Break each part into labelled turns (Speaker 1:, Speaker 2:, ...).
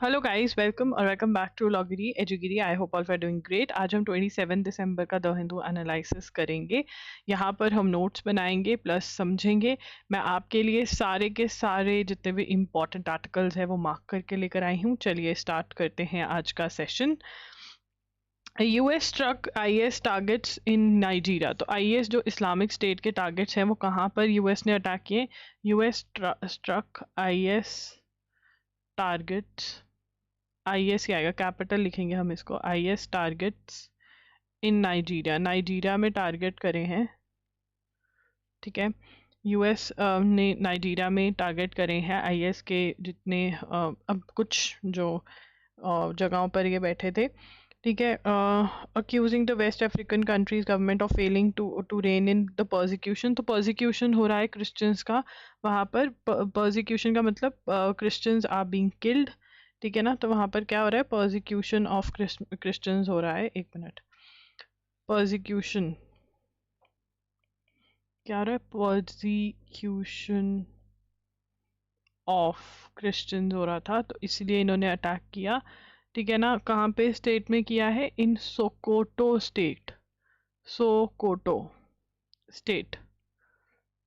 Speaker 1: Hello guys, welcome और welcome back to लॉगिरी एजुगिरी। I hope all are doing great. आज हम 27 दिसंबर का द हिंदू एनालिसिस करेंगे। यहाँ पर हम नोट्स बनाएंगे प्लस समझेंगे। मैं आपके लिए सारे के सारे जितने भी इम्पोर्टेंट आर्टिकल्स हैं वो मार्क करके लेकर आई हूँ। चलिए स्टार्ट करते हैं आज का session. US struck IS targets in Nigeria. तो आईएस जो इस्लामिक स्टेट के टारगेट्स हैं वो कहाँ पर यूएस ने अटैक किए? US struck IS targets, IS क्या आएगा, कैपिटल लिखेंगे हम इसको, IS targets in Nigeria. Nigeria में टारगेट करे हैं, ठीक है। यूएस ने नाइजीरिया में टारगेट करे हैं आईएस के जितने अब कुछ जो जगहों पर ये बैठे थे, ठीक है। Accusing the West African countries government of failing to rein in the persecution. तो पर्सिक्यूशन हो रहा है क्रिश्चियंस का वहाँ पर। पर्सिक्यूशन का मतलब क्रिश्चियंस आर बीइंग किल्ड, ठीक है ना। तो वहाँ पर क्या हो रहा है? पर्सिक्यूशन ऑफ क्रिश्चियंस हो रहा है। एक मिनट, पर्सिक्यूशन क्या हो रहा है? पर्सिक्यूशन ऑफ क्रिश्चियंस हो रहा था, तो इसलिए इन्होंने अटैक किया, ठीक है ना। कहाँ पे स्टेट में किया है? In Sokoto state, Sokoto state,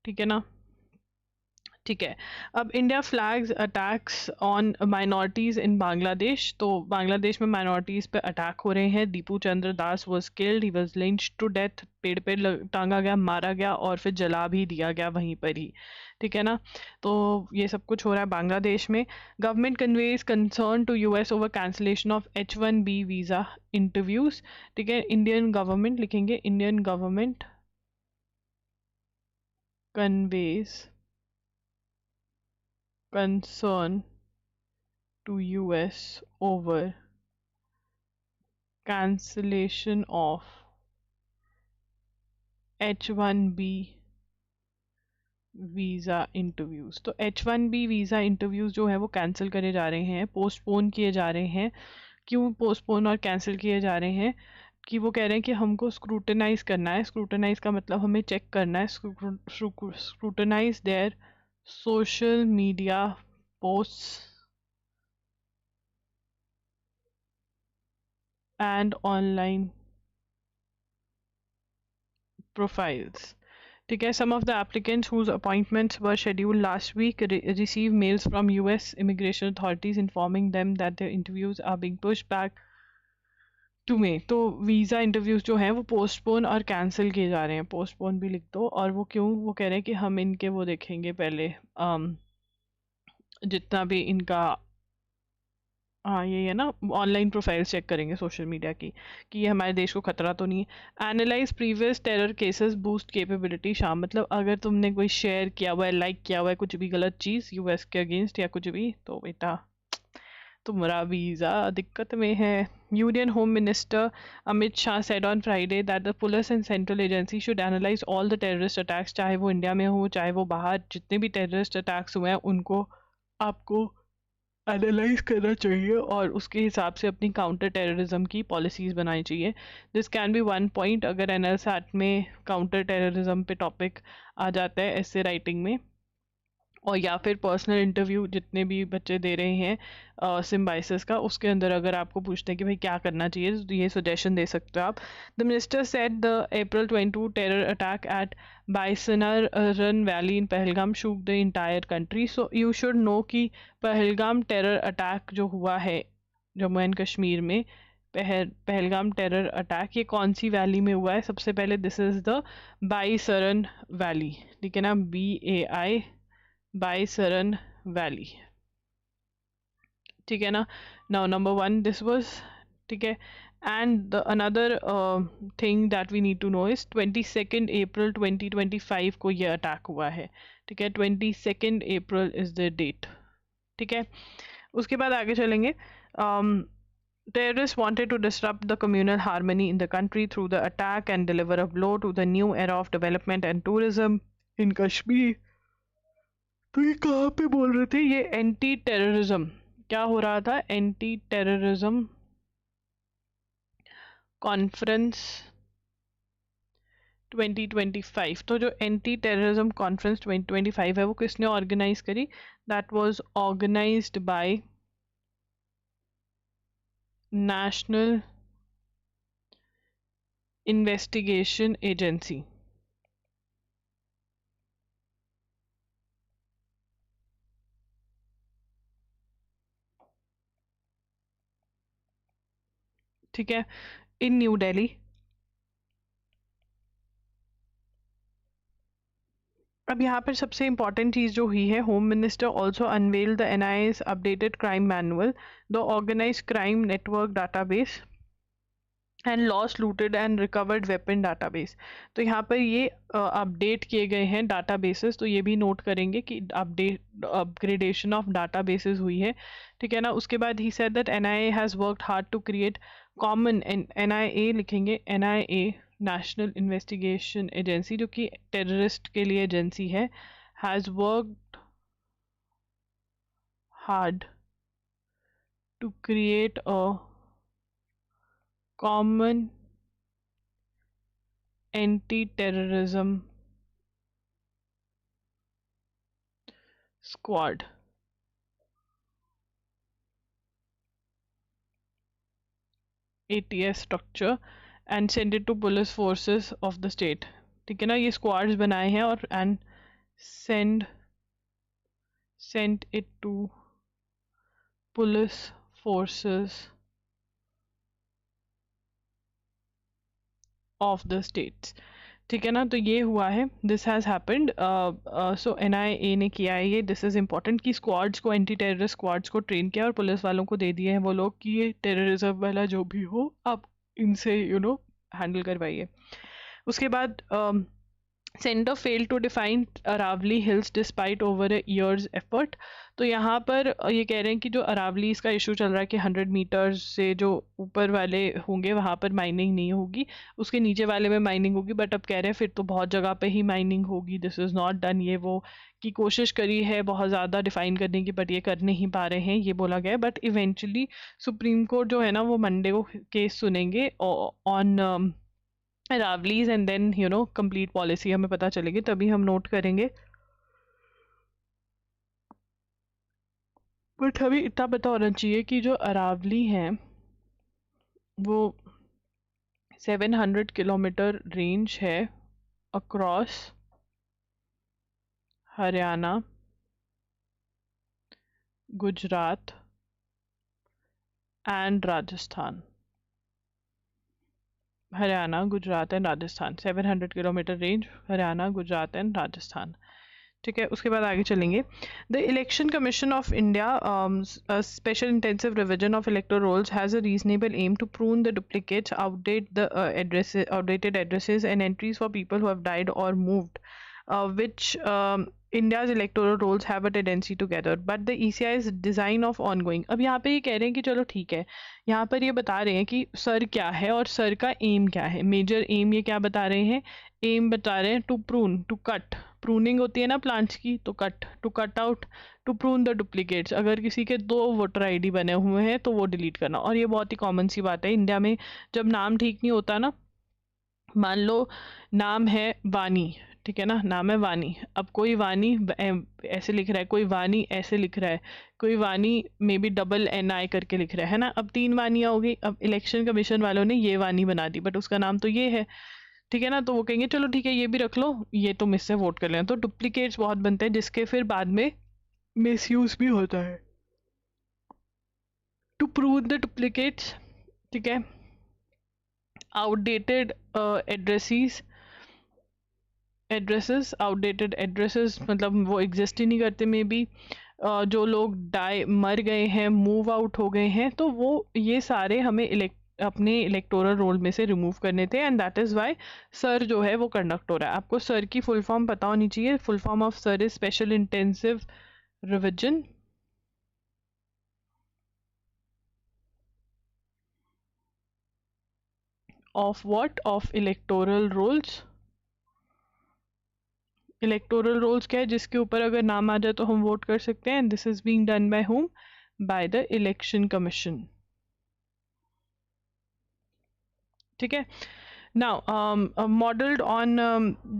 Speaker 1: ठीक है ना। ठीक है। अब India flags attacks on minorities in Bangladesh. तो बांग्लादेश में माइनॉरिटीज पे अटैक हो रहे हैं। Deepu Chandra Das was killed, he was lynched to death. पेड़ पे टांगा गया, मारा गया और फिर जला भी दिया गया वहीं पर ही, ठीक है ना। तो ये सब कुछ हो रहा है बांग्लादेश में। Government conveys concern to US over cancellation of H1B visa interviews, ठीक है। इंडियन गवर्नमेंट लिखेंगे, Indian government conveys concern to US over cancellation of H1B visa interviews. तो H1B वीज़ा इंटरव्यूज़ जो है वो कैंसिल करे जा रहे हैं, पोस्टपोन किए जा रहे हैं। क्यों पोस्टपोन और कैंसिल किए जा रहे हैं? कि वो कह रहे हैं कि हमको स्क्रूटनाइज करना है। स्क्रूटनाइज का मतलब हमें चेक करना है, scrutinise their social media post and online profiles, ठीक है। Some of the applicants whose appointments were scheduled last week received mails from US immigration authorities informing them that their interviews are being pushed back to May। तो visa interviews जो हैं वो postpone और cancel किए जा रहे हैं। Postpone भी लिख दो। और वो क्यों? वो कह रहे हैं कि हम इनके वो देखेंगे पहले, जितना भी इनका, हाँ ये है ना, ऑनलाइन प्रोफाइल चेक करेंगे सोशल मीडिया की कि ये हमारे देश को खतरा तो नहीं है। Analyse previous terror cases boost capability शाम। मतलब अगर तुमने कोई शेयर किया हुआ है, लाइक किया हुआ है कुछ भी गलत चीज़ यूएस के अगेंस्ट या कुछ भी, तो बेटा तुम्हारा वीज़ा दिक्कत में है। Union home minister Amit Shah said on Friday that the police and central agency should analyze all the terrorist attacks, चाहे वो इंडिया में हो चाहे वो बाहर, जितने भी टेररिस्ट अटैक्स हुए हैं उनको आपको एनालाइज करना चाहिए और उसके हिसाब से अपनी काउंटर टेररिज्म की पॉलिसीज़ बनानी चाहिए। This can be one point अगर एनएलसैट में काउंटर टेररिज्म पे टॉपिक आ जाता है ऐसे राइटिंग में, और या फिर पर्सनल इंटरव्यू जितने भी बच्चे दे रहे हैं सिम्बाइसिस का, उसके अंदर अगर आपको पूछते हैं कि भाई क्या करना चाहिए तो ये सजेशन दे सकते हो आप। The minister said the April 22 terror attack at Baisaran valley in Pahalgam shook the entire country. So you should know कि पहलगाम टेरर अटैक जो हुआ है जम्मू एंड कश्मीर में, पहलगाम टेरर अटैक, ये कौन सी वैली में हुआ है? सबसे पहले this is the Baisaran valley, ठीक है ना, BAI बाईसरन वैली, ठीक है ना। Now number one this was, ठीक है। And the another thing that we need to know is 22 अप्रैल 2025 को ये अटैक हुआ है, ठीक है। 22 अप्रैल इज द डेट, ठीक है। उसके बाद आगे चलेंगे। Terrorists wanted to disrupt the communal harmony in the country through the attack and deliver a blow to the new era of development and tourism in Kashmir। तो ये कहाँ पे बोल रहे थे? ये एंटी टेररिज्म, क्या हो रहा था? Anti terrorism conference 2025। तो जो एंटी टेररिज्म कॉन्फ्रेंस 2025 है वो किसने ऑर्गेनाइज करी? That was organized by National investigation Agency. ठीक है, इन न्यू दिल्ली। अब यहाँ पर सबसे इम्पॉर्टेंट चीज़ जो हुई है, home minister also unveil the NIA's updated crime manual, the organise crime network database and lost looted and recovered weapon database. तो यहाँ पर ये अपडेट किए गए हैं डाटाबेसेस, तो ये भी नोट करेंगे कि अपग्रेडेशन ऑफ डाटाबेसेस हुई है। ठीक है ना। उसके बाद he said that NIA has worked hard to create common, NIA लिखेंगे, एनआईए नेशनल इन्वेस्टिगेशन एजेंसी, जो कि टेररिस्ट के लिए एजेंसी है, has worked hard to create a common antiterrorism squad, ATS structure, and send it to police forces of the state। ठीक है ना, ये स्क्वाड्स बनाए हैं और and send it to police forces of the states। ठीक है ना, तो ये हुआ है, this has happened. So NIA ने किया है ये, दिस इज़ इम्पॉर्टेंट, कि स्क्वाड्स को, एंटी टेररिस्ट स्क्वाड्स को ट्रेन किया और पुलिस वालों को दे दिए हैं वो लोग कि ये टेररिज्म वाला जो भी हो आप इनसे हैंडल करवाइए। उसके बाद centre fail to define Aravalli hills despite over a years effort. तो यहाँ पर ये कह रहे हैं कि जो अरावली इसका इशू चल रहा है कि 100 मीटर्स से जो ऊपर वाले होंगे वहाँ पर माइनिंग नहीं होगी, उसके नीचे वाले में माइनिंग होगी, बट अब कह रहे हैं फिर तो बहुत जगह पे ही माइनिंग होगी, दिस इज़ नॉट डन। ये वो की कोशिश करी है बहुत ज़्यादा डिफाइन करने की, बट ये कर नहीं पा रहे हैं, ये बोला गया। बट इवेंचुअली सुप्रीम कोर्ट जो है ना वो मंडे को केस सुनेंगे ऑन रावलीज, एंड देन कंप्लीट पॉलिसी हमें पता चलेगी, तभी हम नोट करेंगे। बट हमें इतना पता होना चाहिए कि जो अरावली हैं वो 700 किलोमीटर रेंज है across Haryana, Gujarat and Rajasthan. Haryana, Gujarat and Rajasthan, 700 kilometre range, Haryana, Gujarat and Rajasthan. ठीक है, उसके बाद आगे चलेंगे। The Election Commission of India special intensive revision of electoral rolls has a reasonable aim to prune the duplicates, outdated addresses and entries for people who have died or moved, which India's electoral rolls have a tendency to gather, but the ECI's design of ongoing। अब यहाँ पे ये कह रहे हैं कि चलो ठीक है, यहाँ पर ये बता रहे हैं कि सर क्या है और सर का एम क्या है, मेजर एम ये क्या बता रहे हैं, एम बता रहे हैं to prune, to cut, pruning होती है ना प्लांट्स की, तो cut, to cut out, to prune the duplicates, अगर किसी के 2 वोटर आईडी बने हुए हैं तो वो डिलीट करना। और ये बहुत ही कॉमन सी बात है इंडिया में, जब नाम ठीक नहीं होता ना, मान लो नाम है वानी, ठीक है ना, नाम है वानी, अब कोई वानी ऐसे लिख रहा है, कोई वानी ऐसे लिख रहा है, कोई वानी मे बी NI करके लिख रहा है ना, अब 3 वानियाँ हो गई। अब इलेक्शन कमीशन वालों ने ये वानी बना दी, बट उसका नाम तो ये है, ठीक है ना, तो वो कहेंगे चलो ठीक है ये भी रख लो, ये तुम इससे वोट कर लेना। तो डुप्लीकेट्स बहुत बनते हैं जिसके फिर बाद में मिसयूज भी होता है। टू प्रूव द डुप्लीकेट्स, ठीक है, आउटडेटेड एड्रेसेस, आउटडेटेड एड्रेसेस मतलब वो एग्जिस्ट ही नहीं करते, मे बी जो लोग मर गए हैं, मूव आउट हो गए हैं, तो वो ये सारे हमें अपने इलेक्टोरल रोल में से रिमूव करने थे, and that is why sir जो है वो कंडक्ट हो रहा है। आपको सर की फुल फॉर्म पता होनी चाहिए, full form of SIR is special intensive revision of what, of electoral rolls. Electoral rolls क्या है, जिसके ऊपर अगर नाम आ जाए तो हम वोट कर सकते हैं, this is being done by home, by the Election commission. ठीक है, Now, modeled on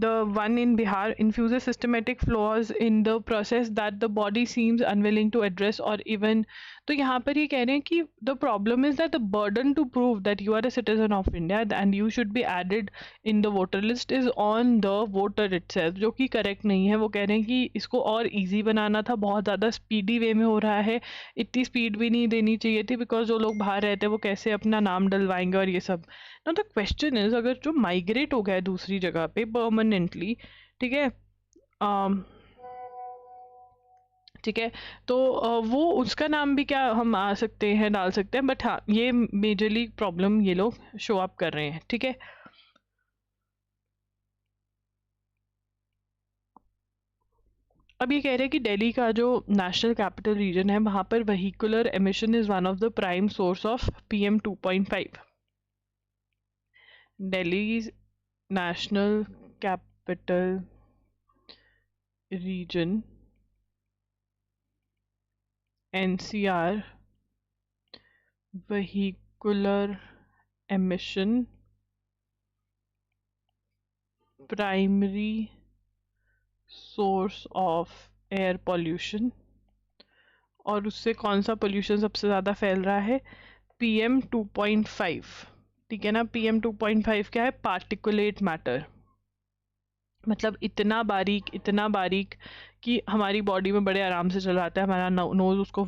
Speaker 1: the one in Bihar, infuses systematic flaws in the process that the body seems unwilling to address or even. तो यहाँ पर ये कह रहे हैं कि the problem is that the burden to prove that you are a citizen of India and you should be added in the voter list is on the voter itself, जो कि करेक्ट नहीं है. वो कह रहे हैं कि इसको और इजी बनाना था, बहुत ज़्यादा स्पीडी वे में हो रहा है, इतनी स्पीड भी नहीं देनी चाहिए थी, बिकॉज जो लोग बाहर रहते हैं वो कैसे अपना नाम डलवाएंगे और ये सब. नाउ द क्वेश्चन इज, अगर जो माइग्रेट हो गया है दूसरी जगह पे परमानेंटली, ठीक है, ठीक है, तो वो उसका नाम भी क्या हम आ सकते हैं, डाल सकते हैं, बट हाँ ये मेजरली प्रॉब्लम ये लोग शो अप कर रहे हैं. ठीक है, अब ये कह रहे हैं कि दिल्ली का जो नेशनल कैपिटल रीजन है वहाँ पर vehicular emission is one of the prime source of PM 2.5. Delhi's national capital region NCR vehicular emission primary source of air pollution. और उससे कौन सा पोल्यूशन सबसे ज़्यादा फैल रहा है? PM 2.5. ठीक है ना, PM 2.5 क्या है? पार्टिकुलेट मैटर, मतलब इतना बारीक कि हमारी बॉडी में बड़े आराम से चल जाता है, हमारा नोज उसको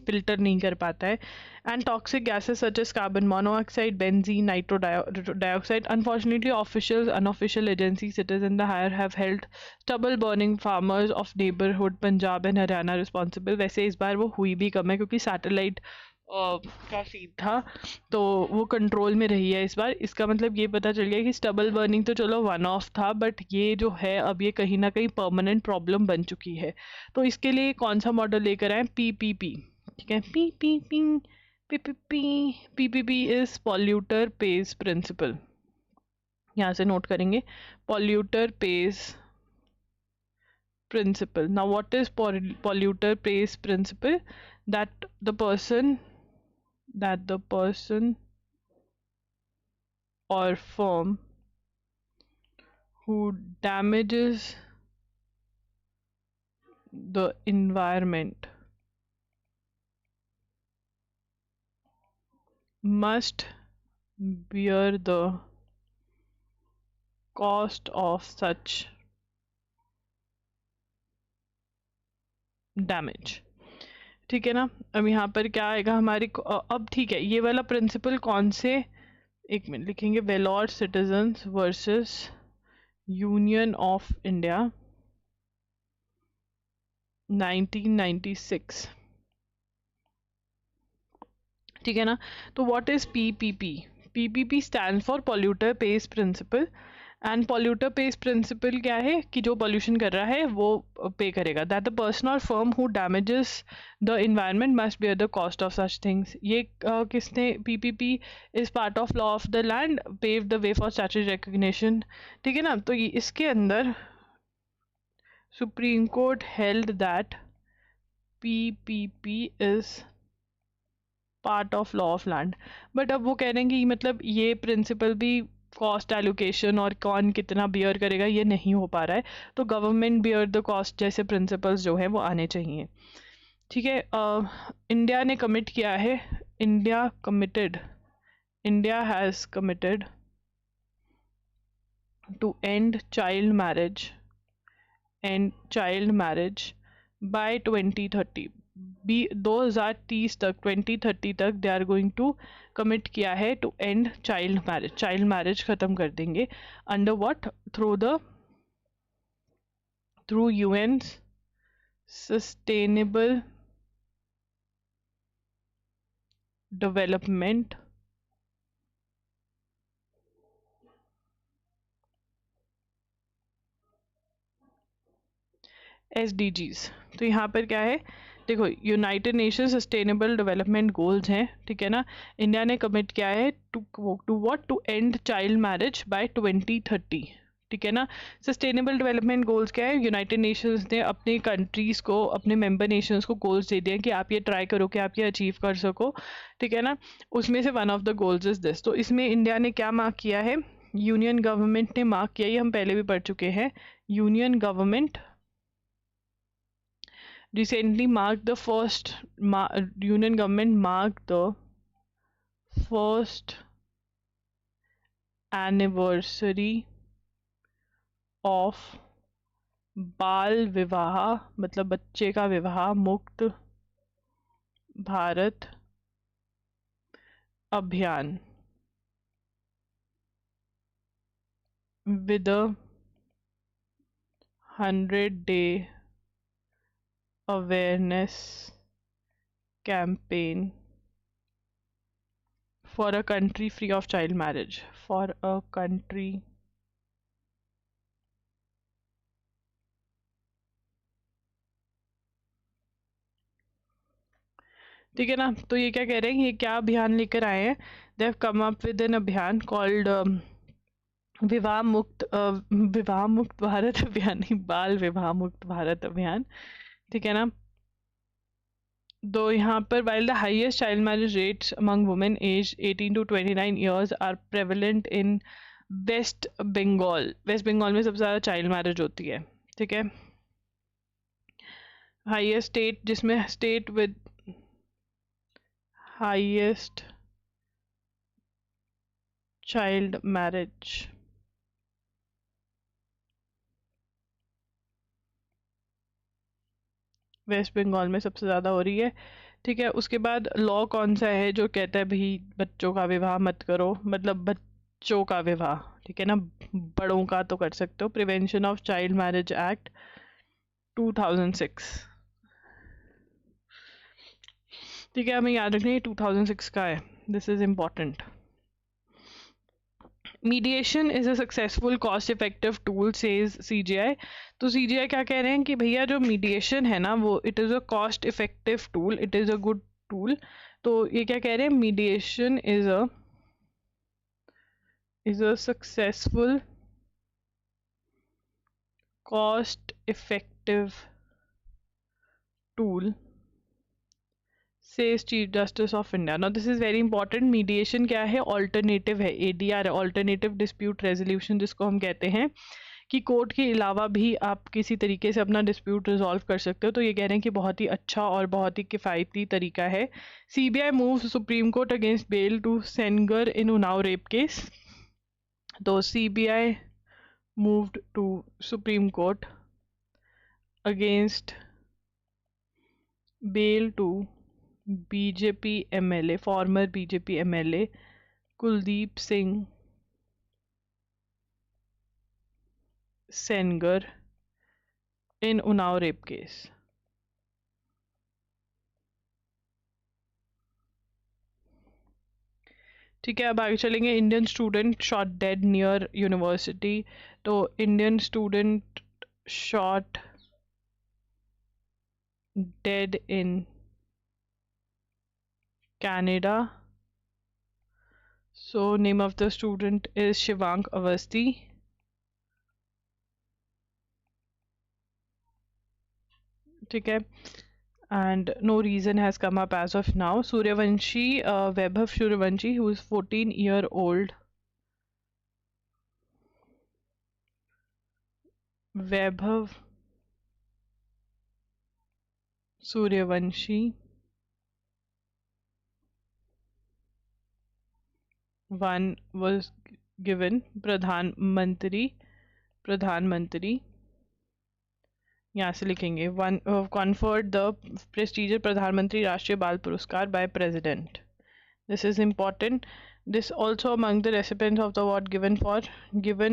Speaker 1: फिल्टर नहीं कर पाता है. And toxic gases such as carbon monoxide, benzene, nitro dioxide. Unfortunately official unofficial agency cities in the higher have held stubble burning farmers of neighbourhood Punjab and Haryana responsible. वैसे इस बार वो हुई भी कम है क्योंकि सैटेलाइट का फीड था, तो वो कंट्रोल में रही है इस बार. इसका मतलब ये पता चल गया कि स्टबल बर्निंग तो चलो वन ऑफ था, बट ये जो है अब ये कहीं ना कहीं परमानेंट प्रॉब्लम बन चुकी है. तो इसके लिए कौन सा मॉडल लेकर आए? PPP. ठीक है, PPP is polluter pays principle. यहाँ से नोट करेंगे, polluter pays principle. Now what is polluter pays principle? That the person or firm who damages the environment must bear the cost of such damage. ठीक है ना, अब यहाँ पर क्या आएगा हमारे अब ठीक है, ये वाला प्रिंसिपल कौन से, एक मिनट लिखेंगे, Vellore citizens versus Union of India 1996. ठीक है ना, तो what is PPP? PPP stand for polluter pays principle. And polluter pays principle क्या है कि जो पॉल्यूशन कर रहा है वो पे करेगा. दैट द पर्सन और firm who damages the environment must bear the cost of such things. ये किसने? PPP is part of law of the land, pave the way for statutory recognition. ठीक है ना, तो ये इसके अंदर Supreme Court held that PPP is part of law of land. But अब वो कह रहे हैं कि मतलब ये प्रिंसिपल भी कॉस्ट एलोकेशन और कौन कितना बियर करेगा ये नहीं हो पा रहा है, तो गवर्नमेंट बियर द कॉस्ट जैसे प्रिंसिपल्स जो हैं वो आने चाहिए. ठीक है, इंडिया ने कमिट किया है, India has committed to end child marriage by 2030. 2030 तक, 2030 तक they are going to commit किया है टू एंड चाइल्ड मैरिज खत्म कर देंगे. Under what? Through UN's sustainable development SDGs. तो यहाँ पर क्या है, देखो, United Nation sustainable development goals हैं. ठीक है ना, इंडिया ने कमिट किया है to end child marriage by 2030. ठीक है ना, सस्टेनेबल डेवलपमेंट गोल्स क्या है? यूनाइटेड नेशंस ने अपने कंट्रीज़ को, अपने मेंबर नेशंस को गोल्स दे दिए कि आप ये ट्राई करो कि आप ये अचीव कर सको. ठीक है ना, उसमें से one of the goals is this. तो इसमें इंडिया ने क्या मार्क किया है? यूनियन गवर्नमेंट ने मार्क किया, ये हम पहले भी पढ़ चुके हैं। Union government recently marked the first union government marked the first anniversary of बाल विवाह मतलब बच्चे का विवाह मुक्त भारत अभियान with a 100-day awareness campaign for a country free of child marriage, for a country ठीक है ना। तो ये क्या कह रहे हैं, ये क्या अभियान लेकर आए हैं, they have come up with an abhiyan called Vivah Mukt Bharat अभियान, नहीं बाल विवाह मुक्त भारत अभियान, ठीक है ना। तो यहाँ पर while the highest child marriage rates among women aged 18 to 29 years are prevalent in West Bengal, West Bengal में सबसे ज़्यादा चाइल्ड मैरिज होती है, ठीक है। हाईएस्ट स्टेट जिसमें state with highest child marriage West Bengal में सबसे ज़्यादा हो रही है, ठीक है। उसके बाद लॉ कौन सा है जो कहता है भाई बच्चों का विवाह मत करो, मतलब बच्चों का विवाह, ठीक है ना, बड़ों का तो कर सकते हो। Prevention of child marriage act 2006, ठीक है, हमें याद रखना ये 2006 का है, this is important. Mediation is a successful cost effective tool says CGI. तो सीजीआई क्या कह रहे हैं कि भैया जो मीडिएशन है ना वो it is a cost effective tool, it is a good tool. तो ये क्या कह रहे हैं, mediation is a successful cost effective tool says chief justice of India. Now this is very important. Mediation क्या है, ऑल्टरनेटिव है, एडीआर है, ऑल्टरनेटिव डिस्प्यूट रेजोल्यूशन जिसको हम कहते हैं, कि कोर्ट के अलावा भी आप किसी तरीके से अपना डिस्प्यूट रिजॉल्व कर सकते हो। तो ये कह रहे हैं कि बहुत ही अच्छा और बहुत ही किफ़ायती तरीका है। CBI moves supreme court against bail to Sengar in Unnao rape case. तो CBI moved to supreme court against bail to BJP MLA, former BJP MLA Kuldeep Singh Sengar in Unnao rape case. ठीक है, अब आगे चलेंगे। Indian student shot dead near university. तो Indian student shot dead in Canada. So name of the student is Shivank Avasti. ठीक है, and no reason has come up as of now. Suryavanshi, Vaibhav Suryavanshi, who is 14-year-old. Vaibhav Suryavanshi one was given प्रधानमंत्री यहाँ से लिखेंगे one conferred the prestigious प्रधानमंत्री राष्ट्रीय बाल पुरस्कार by president. This is important. This also among the recipients of the award given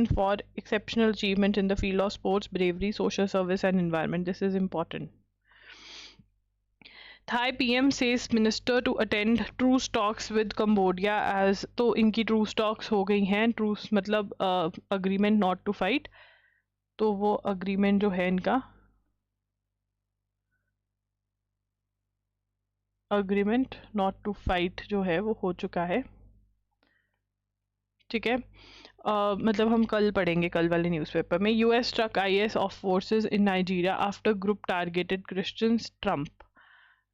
Speaker 1: for exceptional achievement in the field of sports, bravery, social service and environment. This is important. Thai PM says minister to attend truce talks with Cambodia as, तो इनकी truce talks हो गई हैं। truce मतलब agreement not to fight, तो वो agreement जो है इनका agreement not to fight जो है वो हो चुका है, ठीक है। मतलब हम कल पढ़ेंगे, कल वाले न्यूज़पेपर में। US struck IS of forces in Nigeria after group targeted Christians Trump.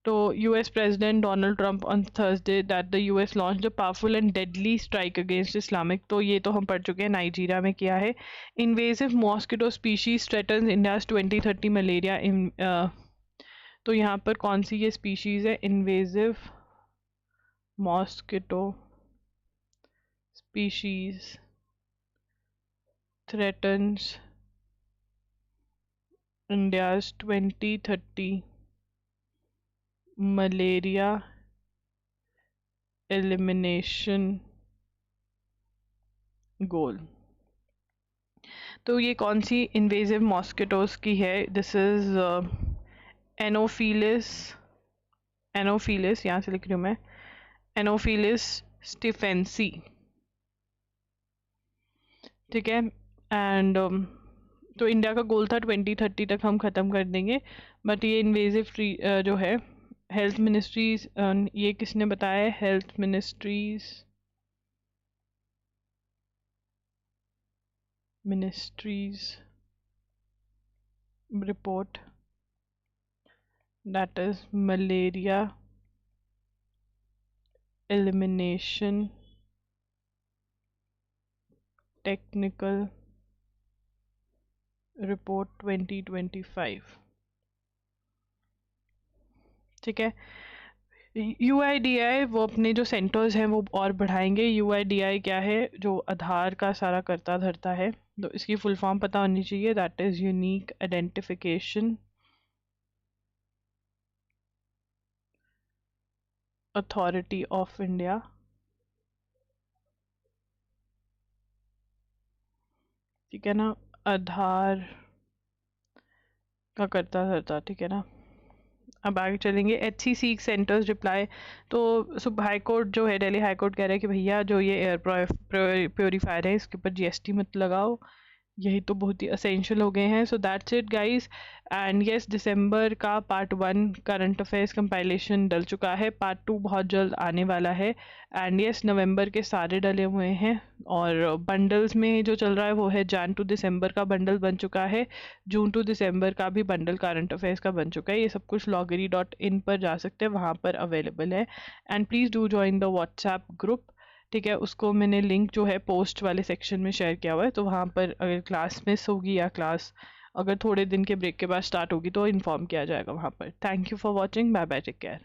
Speaker 1: तो US President Donald Trump on Thursday that the US launched a powerful and deadly strike against Islamic, तो ये तो हम पढ़ चुके हैं, नाइजीरिया में किया है. Invasive mosquito species threatens India's 2030 malaria in तो यहाँ पर कौन सी ये स्पीशीज है? Invasive mosquito species threatens India's 2030 malaria elimination goal. तो ये कौन सी इन्वेजिव मॉस्किटोज की है? दिस इज एनोफिलिस, यहाँ से लिख रही हूँ मैं, एनोफिलिस स्टिफेंसी. ठीक है. एंड तो इंडिया का गोल था 2030 तक हम ख़त्म कर देंगे, बट ये इन्वेजिव ट्री जो है, हेल्थ मिनिस्ट्रीज, ये किसने बताया? Health ministries report that is malaria elimination technical report 2025. ठीक है. UIDAI वो अपने जो सेंटर्स हैं वो और बढ़ाएंगे. UIDAI क्या है? जो आधार का सारा करता धरता है, तो इसकी फुल फॉर्म पता होनी चाहिए. That is unique identification authority of India. ठीक है ना, आधार का करता धरता. ठीक है ना. अब आगे चलेंगे. HC centres reply. तो सुब हाई कोर्ट जो है, दिल्ली हाई कोर्ट कह रहा है कि भैया जो ये एयर प्योरीफायर है इसके ऊपर GST मत लगाओ. यही तो बहुत ही असेंशियल हो गए हैं. So that's it guys. And yes, दिसंबर का पार्ट 1 करंट अफेयर्स कंपाइलेशन डल चुका है. पार्ट 2 बहुत जल्द आने वाला है. एंड यस, नवंबर के सारे डले हुए हैं. और बंडल्स में जो चल रहा है वो है जन टू दिसंबर का बंडल बन चुका है, जून टू दिसंबर का भी बंडल करंट अफेयर्स का बन चुका है. ये सब कुछ loggery.in पर जा सकते हैं, वहाँ पर अवेलेबल है. And please do join the WhatsApp group. ठीक है, उसको मैंने लिंक जो है पोस्ट वाले सेक्शन में शेयर किया हुआ है, तो वहाँ पर अगर क्लास मिस होगी या क्लास अगर थोड़े दिन के ब्रेक के बाद स्टार्ट होगी तो इन्फॉर्म किया जाएगा वहाँ पर. Thank you for watching. Bye bye, take care.